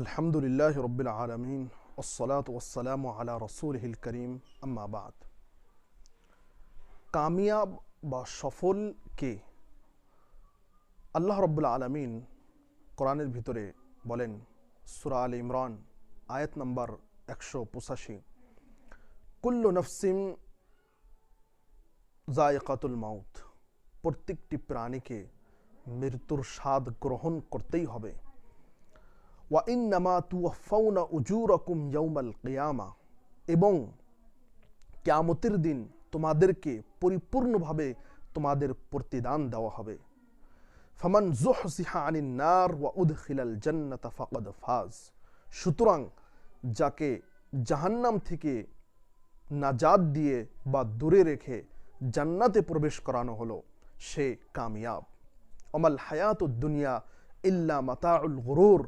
আলহামদুলিল্লাহি রব্বিল আলামিন ওয়াসসালাতু ওয়াসসালামু আলা রাসূলিহিল কারীম আম্মা বাদ। কামিয়াব বা সফল কে? আল্লাহ রব্বুল আলামিন কোরআনের ভিতরে বলেন, সূরা আলে ইমরান আয়াত নম্বর 185, কুল্লু নফসিন যায়কাতুল মাউত, প্রত্যেকটি প্রাণীকে মৃত্যুর স্বাদ গ্রহণ করতেই হবে। ওয়া ইন্নামা তুওয়াফাউনা উজুরাকুম ইয়াউমাল কিয়ামা, এবং কিয়ামতের দিন তোমাদেরকে পরিপূর্ণভাবে তোমাদের প্রতিদান দেওয়া হবে। ফামান যুহজিহা আনিন নার ওয়া উদখিলাল জান্নাতা ফাকাদ ফাজ, সুতরাং যাকে জাহান্নাম থেকে নাজাত দিয়ে বা দূরে রেখে জান্নাতে প্রবেশ করানো হলো সে কামিয়াব। অমাল হায়াতুদ দুনিয়া ইল্লা মাতাউল গুরুর,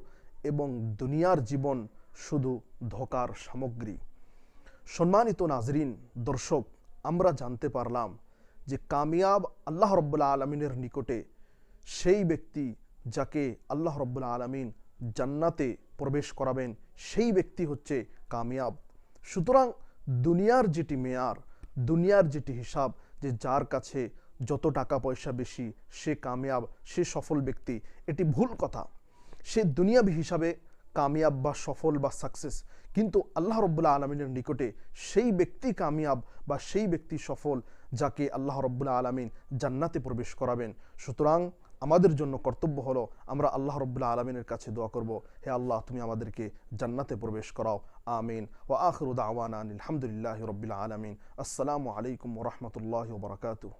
এবং দুনিয়ার জীবন শুধু ধোঁকার সামগ্রী। সম্মানিত নাজরিন, দর্শক, আমরা জানতে পারলাম যে কামিয়াব আল্লাহ রব্বুল আলমিনের নিকটে সেই ব্যক্তি যাকে আল্লাহ রব্বুল আলমিন জান্নাতে প্রবেশ করাবেন, সেই ব্যক্তি হচ্ছে কামিয়াব। সুতরাং দুনিয়ার যেটি মেয়ার, দুনিয়ার যেটি হিসাব, যে যার কাছে যত টাকা পয়সা বেশি সে কামিয়াব, সে সফল ব্যক্তি, এটি ভুল কথা। সে দুনিয়াবি হিসাবে কামিয়াব বা সফল বা সাকসেস, কিন্তু আল্লাহ রব্বুল আলমিনের নিকটে সেই ব্যক্তি কামিয়াব বা সেই ব্যক্তি সফল যাকে আল্লাহ রব্বুল আলমিন জান্নাতে প্রবেশ করাবেন। সুতরাং আমাদের জন্য কর্তব্য হলো আমরা আল্লাহ রব্বুল আলমিনের কাছে দোয়া করব, হে আল্লাহ, তুমি আমাদেরকে জান্নাতে প্রবেশ করাও, আমিন। ওয়া আখিরু দাওয়ানা আলহামদুলিল্লাহি রব্বিল আলামিন। আসসালামু আলাইকুম ওয়া রাহমাতুল্লাহি ওয়া বারাকাতুহু।